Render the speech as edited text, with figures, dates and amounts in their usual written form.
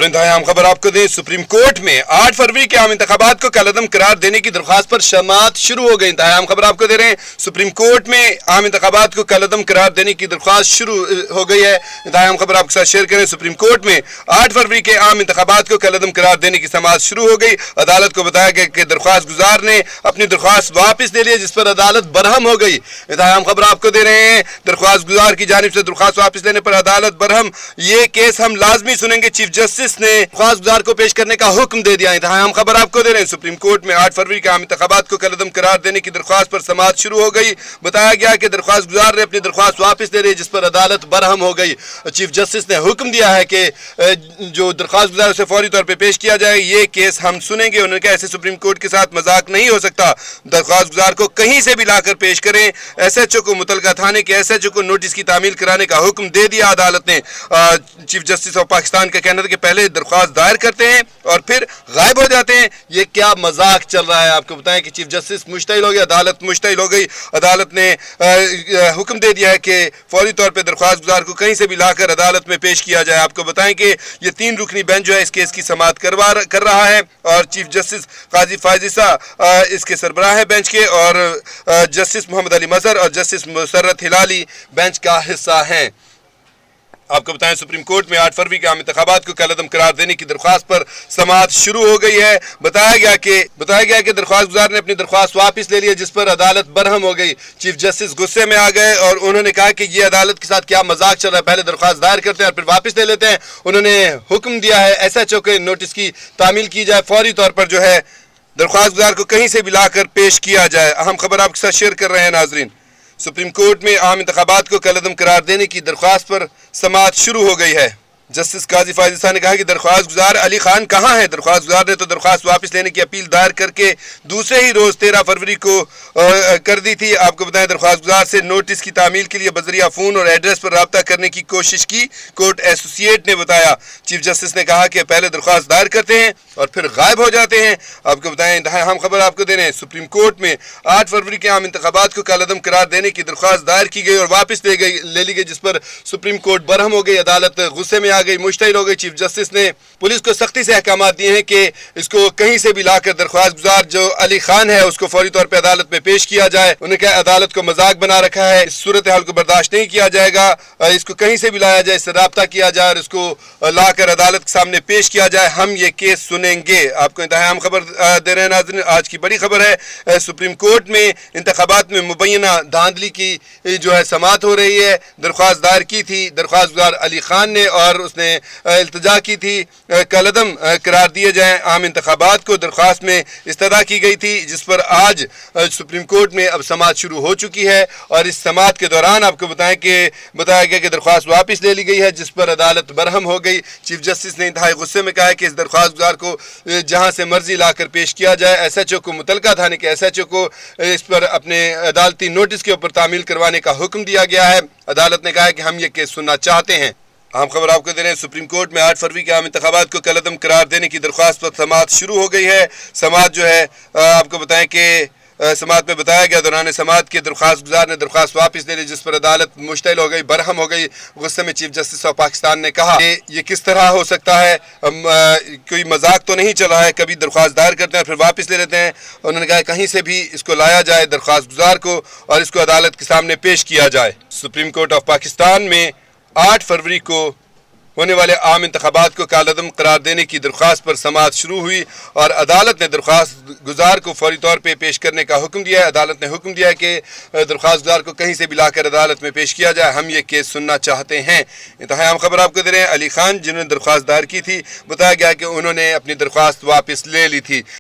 और इंतहाई अहम खबर आपको दें, सुप्रीम कोर्ट में 8 फरवरी के आम इंतखाबात को कलअदम करार देने की दरख्वास्त पर समाअत शुरू हो गई। इंतहाई अहम खबर आपको दे रहे हैं, सुप्रीम कोर्ट में आम इंतखाबात को कलअदम करार देने की दरख्वास्त शुरू हो गई है। इंतहाई अहम खबर आपके साथ शेयर करें, सुप्रीम कोर्ट में 8 फरवरी के आम इंतखाबात को कलअदम करार देने की समाअत शुरू हो गई। अदालत को बताया गया कि दरख्वास्त गुजार ने अपनी दरख्वास्त वापस ले ली, जिस पर अदालत बरहम हो गई। इंतहाई अहम खबर आपको दे रहे हैं, दरख्वास्त गुजार की जानिब से दरख्वास्त वापस लेने पर अदालत बरहम। ये केस हम लाजमी सुनेंगे, चीफ जस्टिस ने दरख्वास्त गुजार को पेश करने का हुक्म दे दिया। इंतहाई अहम खबर आपको दे रहे हैं, सुप्रीम कोर्ट में 8 फरवरी के आम इंतखाबात को कलअदम करार देने की दरख्वास्त पर समाअत शुरू हो गई। बताया गया कि दरख्वास्त गुजार ने अपनी दरख्वास्त वापस ले ली, जिस पर अदालत बरहम हो गई। चीफ जस्टिस ने हुक्म दिया है कि जो दरख्वास्त गुजार उसे फौरी तौर पर पेश किया जाए। ये केस हम सुनेंगे। उन्होंने कहा ऐसे सुप्रीम कोर्ट के साथ मजाक नहीं हो सकता। दरख्वास्त गुजार को कहीं से भी लाकर पेश करें। एसएचओ को मुतलका थाने के एसएचओ को नोटिस की तामील कराने का हुक्म दे दिया अदालत ने। चीफ जस्टिस ऑफ पाकिस्तान का कहना था कि पहले दरख्वास्त दायर करते हैं और फिर गायब हो जाते हैं। ये क्या मजाक चल रहा है? आपको बताएं कि चीफ जस्टिस मुश्तइल हो गई, अदालत मुश्तइल हो गई। अदालत ने हुक्म दे दिया है कि फौरी तौर पर दरख्वास्त गुजार को कहीं से भी लाकर अदालत में पेश किया जाए। आपको बताएं कि ये 3 रुकनी बेंच जो है इस केस की समाअत कर रहा है और चीफ जस्टिस काजी फायजिसा इसके सरबराह है बेंच के, और जस्टिस मोहम्मद अली मजहर और जस्टिस मुसर्रत हिलाली बेंच का हिस्सा हैं। आपको बताएं, सुप्रीम कोर्ट में 8 फरवरी के आम इंतखाबात को कलअदम करार देने की दरख्वास्त पर समाअत शुरू हो गई है। बताया गया कि दरख्वास्त गुजार ने अपनी दरख्वास्त वापस ले ली, जिस पर अदालत बरहम हो गई। चीफ जस्टिस गुस्से में आ गए और उन्होंने कहा कि ये अदालत के साथ क्या मजाक चल रहा है, पहले दरख्वास्त दायर करते हैं और फिर वापस ले लेते हैं। उन्होंने हुक्म दिया है एसएचओ के नोटिस की तामील की जाए, फौरी तौर पर जो है दरख्वास्त गुजार को कहीं से भी लाकर पेश किया जाए। अहम खबर आपके साथ शेयर कर रहे हैं नाजरीन, सुप्रीम कोर्ट में आम इंतखाबात को कलअदम करार देने की दरख्वास्त पर समाअत शुरू हो गई है। जस्टिस काजी फायजिसा ने कहा कि दरख्वास्त गुजार अली खान कहाँ है? दरख्वास्त गुजार ने तो दरख्वास्त वापस लेने की अपील दायर करके दूसरे ही रोज 13 फरवरी को कर दी थी। आपको बताएं, दरख्वास्त गुजार से नोटिस की तामील के लिए बजरिया फ़ोन और एड्रेस पर रब्ता करने की कोशिश की, कोर्ट एसोसिएट ने बताया। चीफ जस्टिस ने कहा कि पहले दरख्वास्त दायर करते हैं और फिर गायब हो जाते हैं। आपको बताएं, इंतहाई अहम खबर आपको दे रहे हैं, सुप्रीम कोर्ट में 8 फरवरी के आम इंतखाबात को कलअदम करार देने की दरख्वास्त दायर की गई और वापस ले ली गई, जिस पर सुप्रीम कोर्ट बरहम हो गई। अदालत गुस्से में आ गई, मुश्तइल हो गई। चीफ जस्टिस ने पुलिस को सख्ती से अहकाम दिए हैं कि इसको कहीं से भी लाकर दरख्वास्त गुजार जो अली खान है उसको फौरी तौर पर अदालत में पेश किया जाए। उन्होंने कहा अदालत को मजाक बना रखा है, इस सूरत हाल को बर्दाश्त नहीं किया जाएगा। इसको कहीं से भी लाया जाए, इससे रब्ता किया जाए और इसको लाकर अदालत के सामने पेश किया जाए। हम ये केस सुनेंगे। आपको इंतहाई अहम खबर दे रहे हैं नाज़रीन, आज की बड़ी खबर है, सुप्रीम कोर्ट में इंतखाबात में मुबैना धांधली की जो है समाअत हो रही है। दरख्वास्त दायर की थी दरख्वास्त गुजार अली खान ने और उसने इल्तिजा की थी कलअदम करार दिए जाएं आम इंतखाबात को। दरख्वास्त में इस्तदा की गई थी, जिस पर आज सुप्रीम कोर्ट में अब समाअत शुरू हो चुकी है और इस समाअत के दौरान आपको बताया गया कि दरख्वास्त वापस ले ली गई है, जिस पर अदालत बरहम हो गई। चीफ जस्टिस ने इंतहाई गुस्से में कहा है कि इस दरख्वास्त गुजार को जहां से मर्जी लाकर पेश किया जाए। एसएचओ को मुतलका थाने के एसएचओ को इस पर अपने अदालती नोटिस के ऊपर तामील करवाने का हुक्म दिया गया है। अदालत ने कहा है कि हम ये केस सुनना चाहते हैं। अहम खबर आपको दे रहे हैं, सुप्रीम कोर्ट में 8 फरवरी के आम इंतखाबात को कलअदम करार देने की दरख्वास्त पर समाअत शुरू हो गई है। समाअत जो है आपको बताएं कि समाअत में बताया गया, दौरान समाअत के दरख्वास्त गुजार ने दरख्वास्त वापस ले ली, जिस पर अदालत मुश्तइल हो गई, बरहम हो गई। गुस्से में चीफ जस्टिस ऑफ पाकिस्तान ने कहा कि ये किस तरह हो सकता है, कोई मजाक तो नहीं चल रहा है, कभी दरख्वास्त दायर करते हैं फिर वापस ले लेते हैं। उन्होंने कहा कहीं से भी इसको लाया जाए दरख्वास्त गुजार को और इसको अदालत के सामने पेश किया जाए। सुप्रीम कोर्ट ऑफ पाकिस्तान में 8 फरवरी को होने वाले आम इंतखाबात को कलअदम करार देने की दरख्वास्त पर समाअत शुरू हुई और अदालत ने दरख्वास्त गुजार को फौरी तौर पर पेश करने का हुक्म दिया है। अदालत ने हुक्म दिया है कि दरख्वास्त गुजार को कहीं से भी लाकर अदालत में पेश किया जाए। हम ये केस सुनना चाहते हैं। इंतहाई अहम खबर आपको दे रहे हैं, अली खान जिन्होंने दरख्वास्त दायर की थी, बताया गया कि उन्होंने अपनी दरख्वास्त वापस ले ली थी।